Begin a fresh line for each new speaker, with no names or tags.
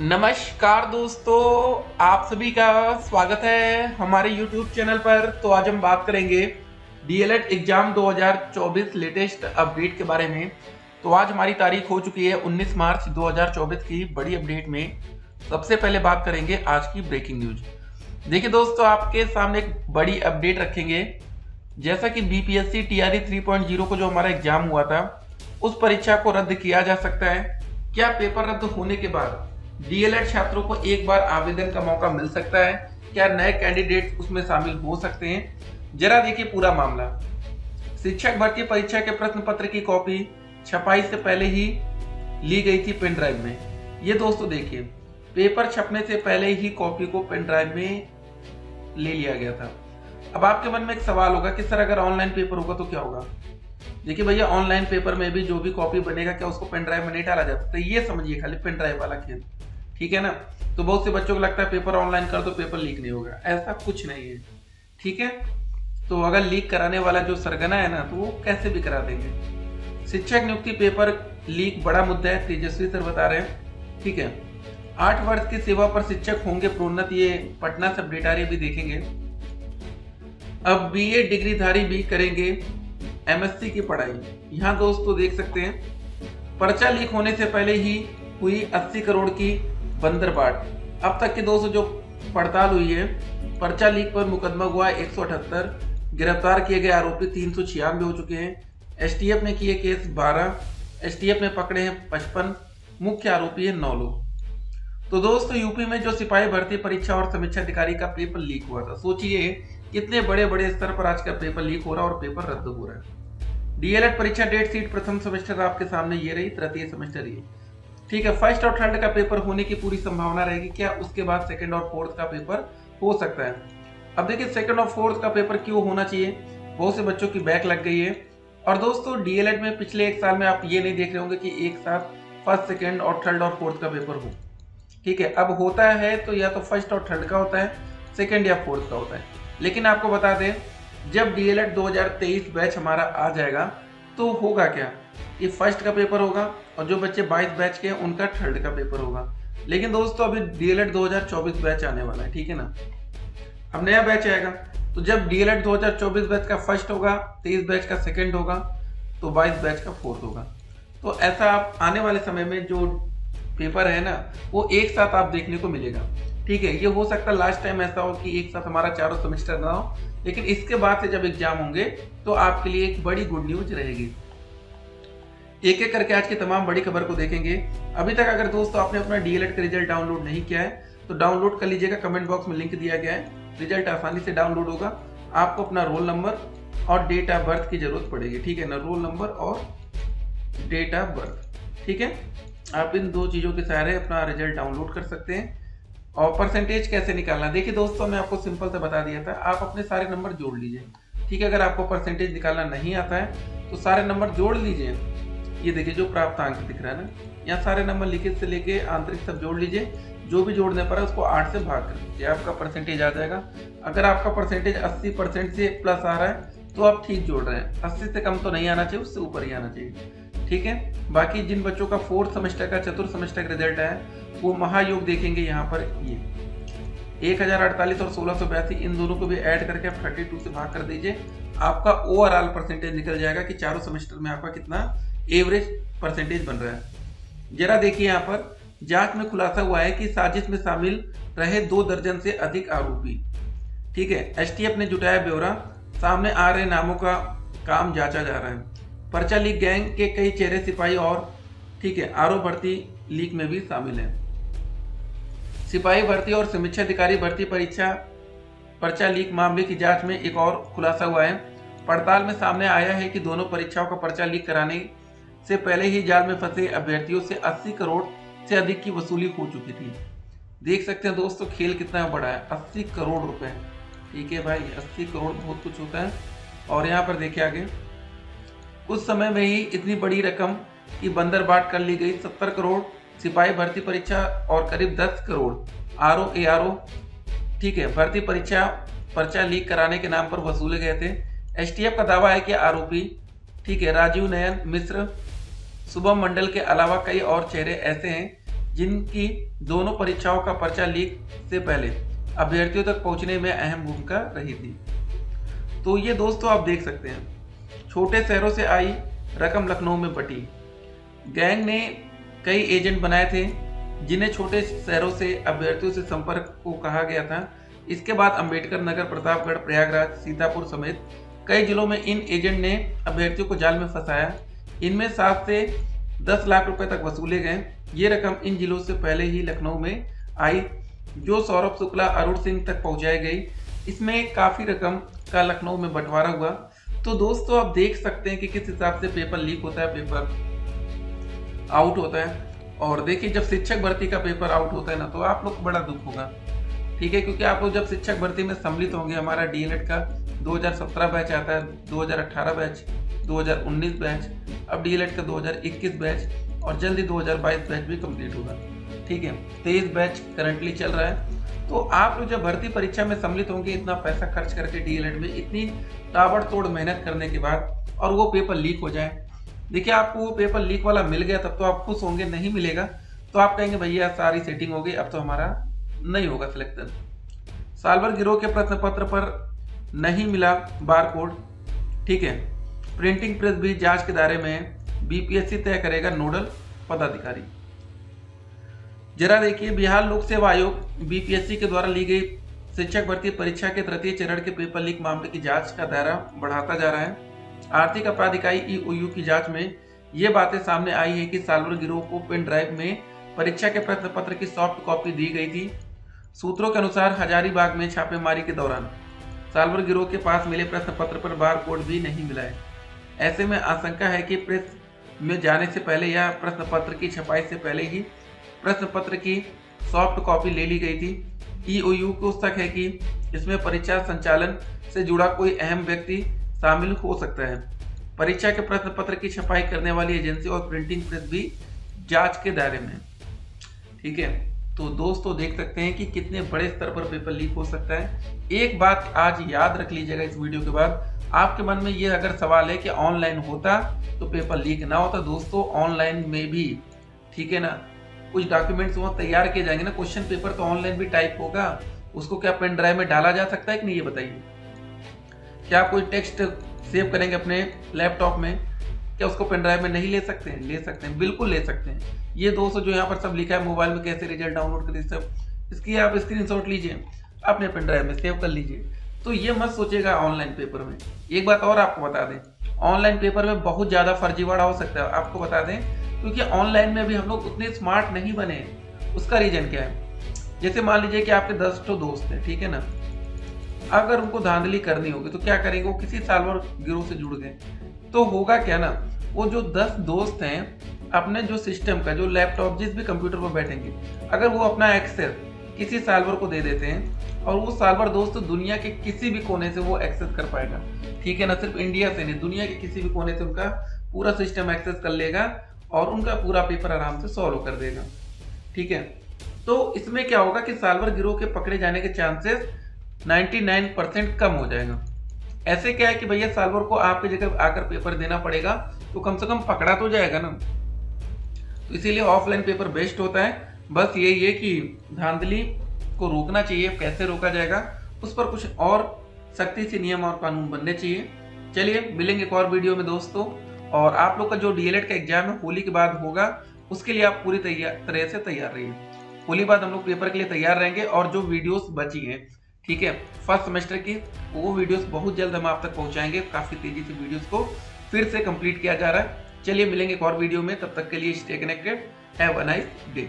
नमस्कार दोस्तों, आप सभी का स्वागत है हमारे YouTube चैनल पर। तो आज हम बात करेंगे डीएलएड एग्जाम 2024 लेटेस्ट अपडेट के बारे में। तो आज हमारी तारीख हो चुकी है 19 मार्च 2024 की बड़ी अपडेट में। सबसे पहले बात करेंगे आज की ब्रेकिंग न्यूज। देखिए दोस्तों, आपके सामने एक बड़ी अपडेट रखेंगे। जैसा कि बीपीएससी टीआरई 3.0 को जो हमारा एग्जाम हुआ था, उस परीक्षा को रद्द किया जा सकता है। क्या पेपर रद्द होने के बाद डीएलएड छात्रों को एक बार आवेदन का मौका मिल सकता है? क्या नए कैंडिडेट उसमें शामिल हो सकते हैं? जरा देखिए पूरा मामला। शिक्षक भर्ती परीक्षा के प्रश्न पत्र की कॉपी छपाई से पहले ही ली गई थी पेन ड्राइव में। ये दोस्तों देखिए, पेपर छपने से पहले ही कॉपी को पेन ड्राइव में ले लिया गया था। अब आपके मन में एक सवाल होगा कि सर अगर ऑनलाइन पेपर होगा तो क्या होगा? देखिए भैया, ऑनलाइन पेपर में भी जो भी कॉपी बनेगा, क्या उसको पेन ड्राइव में नहीं डाला जाता? तो ये समझिए खाली पेन ड्राइव वाला खेल, ठीक है ना। तो बहुत से बच्चों को लगता है पेपर ऑनलाइन कर दो पेपर लीक नहीं होगा। ऐसा कुछ नहीं है, ठीक है। तो अगर लीक कराने वाला जो सरगना है ना, तो वो कैसे भी करा देंगे। शिक्षक नियुक्ति पेपर लीक बड़ा मुद्दा है, तेजस्वी सर बता रहे हैं, ठीक है। 8 वर्ष की सेवा पर शिक्षक होंगे प्रोन्नत, ये पटना से अपडेट आ रही है, भी देखेंगे। अब बीए डिग्रीधारी भी करेंगे एमएससी की पढ़ाई। यहाँ दोस्तों देख सकते हैं, पर्चा लीक होने से पहले ही हुई 80 करोड़ की बंदरबाट। अब तक के दोस्तों जो पड़ताल हुई है, पर्चा लीक पर मुकदमा हुआ 178, गिरफ्तार किए गए आरोपी 396 हो चुके हैं। एसटीएफ ने किए केस 12, एसटीएफ ने पकड़े हैं 55, मुख्य आरोपी है 9 लोग। तो दोस्तों यूपी में जो सिपाही भर्ती परीक्षा और समीक्षा अधिकारी का पेपर लीक हुआ था, सोचिए कितने बड़े बड़े स्तर पर आज का पेपर लीक हो रहा है और पेपर रद्द हो रहा है। डीएलएड परीक्षा डेट शीट प्रथम सेमेस्टर आपके सामने ये रही, तृतीय सेमेस्टर ये, ठीक है। फर्स्ट और थर्ड का पेपर होने की पूरी संभावना रहेगी। क्या उसके बाद सेकंड और फोर्थ का पेपर हो सकता है? अब देखिए, सेकंड और फोर्थ का पेपर क्यों होना चाहिए? बहुत से बच्चों की बैक लग गई है। और दोस्तों डीएलएड में पिछले 1 साल में आप ये नहीं देख रहे होंगे कि एक साथ फर्स्ट, सेकंड और थर्ड और फोर्थ का पेपर हो, ठीक है। अब होता है तो या तो फर्स्ट और थर्ड का होता है, सेकंड या फोर्थ का होता है। लेकिन आपको बता दें, जब डीएलएड 2023 बैच हमारा आ जाएगा तो होगा क्या, ये फर्स्ट का पेपर होगा और जो बच्चे 22 बैच के हैं उनका थर्ड का पेपर होगा। लेकिन दोस्तों अभी डीएलएड 2024 बैच आने वाला है, ठीक है ना। अब नया बैच आएगा, तो जब डीएलएड 2024 बैच का फर्स्ट होगा, 23 बैच का सेकंड होगा, तो 22 बैच का फोर्थ होगा। तो ऐसा आप आने वाले समय में जो पेपर है ना, वो एक साथ आप देखने को मिलेगा, ठीक है। ये हो सकता है लास्ट टाइम ऐसा हो कि एक साथ हमारा चारों सेमेस्टर ना हो, लेकिन इसके बाद से जब एग्जाम होंगे तो आपके लिए एक बड़ी गुड न्यूज रहेगी। एक एक करके आज की तमाम बड़ी खबर को देखेंगे। अभी तक अगर दोस्तों आपने अपना डीएलएड का रिजल्ट डाउनलोड नहीं किया है तो डाउनलोड कर लीजिएगा, कमेंट बॉक्स में लिंक दिया गया है। रिजल्ट आसानी से डाउनलोड होगा। आपको अपना रोल नंबर और डेट ऑफ बर्थ की जरूरत पड़ेगी, ठीक है ना। रोल नंबर और डेट ऑफ बर्थ, ठीक है। आप इन 2 चीजों के सहारे अपना रिजल्ट डाउनलोड कर सकते हैं। और परसेंटेज कैसे निकालना, देखिए दोस्तों मैं आपको सिंपल से बता दिया था, आप अपने सारे नंबर जोड़ लीजिए, ठीक है। अगर आपको परसेंटेज निकालना नहीं आता है तो सारे नंबर जोड़ लीजिए। ये देखिए जो प्राप्त अंक दिख रहा है ना, यहाँ सारे नंबर लिखित से लेके आंतरिक सब जोड़ लीजिए। जो भी जोड़ने पर है उसको 8 से भाग कर दीजिए, आपका परसेंटेज आ जाएगा। अगर आपका परसेंटेज 80% से प्लस आ रहा है तो आप ठीक जोड़ रहे हैं। 80 से कम तो नहीं आना चाहिए, उससे ऊपर ही आना चाहिए, ठीक है। बाकी जिन बच्चों का 4th सेमेस्टर का, चतुर्थ सेमेस्टर का रिजल्ट है, वो महायोग देखेंगे यहाँ पर। ये 1048 और 1682, इन दोनों को भी ऐड करके आप 32 से भाग कर दीजिए। आपका ओवरऑल परसेंटेज निकल जाएगा कि चारों सेमेस्टर में आपका कितना एवरेज परसेंटेज बन रहा है। जरा देखिए यहाँ पर, जांच में खुलासा हुआ है कि साजिश में शामिल रहे 2 दर्जन से अधिक आरोपी, ठीक है। एसटीएफ ने जुटाया ब्यौरा, सामने आ रहे नामों का काम जांचा जा रहा है। पर्चा लीक गैंग के कई चेहरे सिपाही और, ठीक है, आरओ भर्ती लीक में भी शामिल है। सिपाही भर्ती और समीक्षा अधिकारी भर्ती परीक्षा पर्चा लीक मामले की जांच में एक और खुलासा हुआ है। पड़ताल में सामने आया है कि दोनों परीक्षाओं का पर्चा लीक कराने से पहले ही जाल में फंसे अभ्यर्थियों से 80 करोड़ से अधिक की वसूली हो चुकी थी। देख सकते हैं दोस्तों खेल कितना बड़ा है, 80 करोड़ रुपए, ठीक है भाई। 80 करोड़ बहुत कुछ होता है। और यहाँ पर देखिए आगे, कुछ समय में ही इतनी बड़ी रकम की बंदरबाट कर ली गई। 70 करोड़ सिपाही भर्ती परीक्षा और करीब 10 करोड़ आरओ एआरओ, ठीक है, भर्ती परीक्षा पर्चा लीक कराने के नाम पर वसूले गए थे। एसटीएफ का दावा है कि आरोपी, ठीक है, राजीव नयन मिश्र, शुभम मंडल के अलावा कई और चेहरे ऐसे हैं जिनकी दोनों परीक्षाओं का पर्चा लीक से पहले अभ्यर्थियों तक पहुंचने में अहम भूमिका रही थी। तो ये दोस्तों आप देख सकते हैं, छोटे शहरों से आई रकम लखनऊ में बटी। गैंग ने कई एजेंट बनाए थे जिन्हें छोटे शहरों से अभ्यर्थियों से संपर्क को कहा गया था। इसके बाद अंबेडकर नगर, प्रतापगढ़, प्रयागराज, सीतापुर समेत कई जिलों में इन एजेंट ने अभ्यर्थियों को जाल में फंसाया। इनमें 7 से 10 लाख रुपए तक वसूले गए। ये रकम इन जिलों से पहले ही लखनऊ में आई, जो सौरभ शुक्ला, अरुण सिंह तक पहुंचाई गई। इसमें काफी रकम का लखनऊ में बंटवारा हुआ। तो दोस्तों आप देख सकते हैं कि किस हिसाब से पेपर लीक होता है, पेपर आउट होता है। और देखिए, जब शिक्षक भर्ती का पेपर आउट होता है ना, तो आप लोग को बड़ा दुख होगा, ठीक है, क्योंकि आप लोग जब शिक्षक भर्ती में सम्मिलित होंगे, हमारा डीएलएड का 2017 बैच आता है, 2018 बैच, 2019 बैच, अब डीएलएड का 2021 बैच और जल्दी 2022 बैच भी कंप्लीट होगा, ठीक है। 23 बैच करंटली चल रहा है। तो आप लोग जब भर्ती परीक्षा में सम्मिलित होंगे, इतना पैसा खर्च करके डीएलएड में, इतनी ताबड़तोड़ मेहनत करने के बाद, और वो पेपर लीक हो जाए। देखिए, आपको वो पेपर लीक वाला मिल गया तब तो आप खुश होंगे, नहीं मिलेगा तो आप कहेंगे भैया सारी सेटिंग हो गई, अब तो हमारा नहीं होगा सिलेक्शन। साल भर गिरोह के प्रश्न पत्र पर नहीं मिला बारकोड, ठीक है। प्रिंटिंग प्रेस भी जांच के दायरे में, बीपीएससी तय करेगा नोडल पदाधिकारी। जरा देखिए, बिहार लोक सेवा आयोग बीपीएससी के द्वारा ली गई शिक्षक भर्ती परीक्षा के तृतीय चरण के पेपर लीक मामले की जांच का दायरा बढ़ाता जा रहा है। आर्थिक अपराध इकाई ईओयू की जांच में ये बातें सामने आई है कि साल भर गिरोह को पेन ड्राइव में परीक्षा के प्रश्न पत्र की सॉफ्ट कॉपी दी गई थी। सूत्रों के अनुसार हजारीबाग में छापेमारी के दौरान साल भर गिरोह के पास मिले प्रश्न पत्र पर बार कोड भी नहीं मिला है। ऐसे में आशंका है कि प्रेस में जाने से पहले या प्रश्न पत्र की छपाई से पहले ही प्रश्न पत्र की सॉफ्ट कॉपी ले ली गई थी। ईओयू को शक है कि इसमें परीक्षा संचालन से जुड़ा कोई अहम व्यक्ति शामिल हो सकता है। परीक्षा के प्रश्न पत्र की छपाई करने वाली एजेंसी और प्रिंटिंग प्रेस भी जांच के दायरे में, ठीक है। तो दोस्तों देख सकते हैं कि कितने बड़े स्तर पर पेपर लीक हो सकता है। एक बात आज याद रख लीजिएगा इस वीडियो के बाद, आपके मन में ये अगर सवाल है कि ऑनलाइन होता तो पेपर लीक ना होता, दोस्तों ऑनलाइन में भी, ठीक है ना, कुछ डॉक्यूमेंट्स वहाँ तैयार किए जाएंगे ना। क्वेश्चन पेपर तो ऑनलाइन भी टाइप होगा, उसको क्या पेन ड्राइव में डाला जा सकता है कि नहीं, ये बताइए। क्या आप कोई टेक्स्ट सेव करेंगे अपने लैपटॉप में, क्या उसको पेन ड्राइव में नहीं ले सकते हैं? ले सकते हैं, बिल्कुल ले सकते हैं। ये दोस्तों जो यहाँ पर सब लिखा है, मोबाइल में कैसे रिजल्ट डाउनलोड करें, सब इसकी आप स्क्रीनशॉट लीजिए, अपने पेन ड्राइव में सेव कर लीजिए। तो ये मत सोचिएगा ऑनलाइन पेपर में। एक बात और आपको बता दें, ऑनलाइन पेपर में बहुत ज्यादा फर्जीवाड़ा हो सकता है, आपको बता दें, क्योंकि ऑनलाइन में भी हम लोग उतने स्मार्ट नहीं बने। उसका रीजन क्या है? जैसे मान लीजिए कि आपके 10 दोस्त हैं, ठीक है ना, अगर उनको धांधली करनी होगी तो क्या करेंगे, वो किसी साल भर गिरोह से जुड़ गए तो होगा क्या ना, वो जो 10 दोस्त हैं अपने जो सिस्टम का, जो लैपटॉप, जिस भी कंप्यूटर पर बैठेंगे, अगर वो अपना एक्सेस किसी साल भर को दे देते हैं और वो साल भर दोस्त दुनिया के किसी भी कोने से वो एक्सेस कर पाएगा, ठीक है ना, सिर्फ इंडिया से नहीं, दुनिया के किसी भी कोने से उनका पूरा सिस्टम एक्सेस कर लेगा और उनका पूरा पेपर आराम से सॉल्व कर देगा, ठीक है। तो इसमें क्या होगा कि साल भर गिरोह के पकड़े जाने के चांसेस 99% कम हो जाएगा। ऐसे क्या है कि भैया साल भर को आपकी जगह आकर पेपर देना पड़ेगा तो कम से कम पकड़ा तो जाएगा ना। तो इसीलिए ऑफलाइन पेपर बेस्ट होता है। बस यही है कि धांधली को रोकना चाहिए। कैसे रोका जाएगा, उस पर कुछ और सख्ती से नियम और कानून बनने चाहिए। चलिए मिलेंगे एक और वीडियो में दोस्तों। और आप लोग का जो डीएलएड का एग्जाम है होली के बाद होगा, उसके लिए आप पूरी तरह से तैयार रहिए। होली बाद हम लोग पेपर के लिए तैयार रहेंगे और जो वीडियोस बची हैं, ठीक है, फर्स्ट सेमेस्टर की, वो वीडियोस बहुत जल्द हम आप तक पहुंचाएंगे। काफी तेजी से वीडियोस को फिर से कंप्लीट किया जा रहा है। चलिए मिलेंगे एक और वीडियो में, तब तक के लिए stay connected. Have a nice day.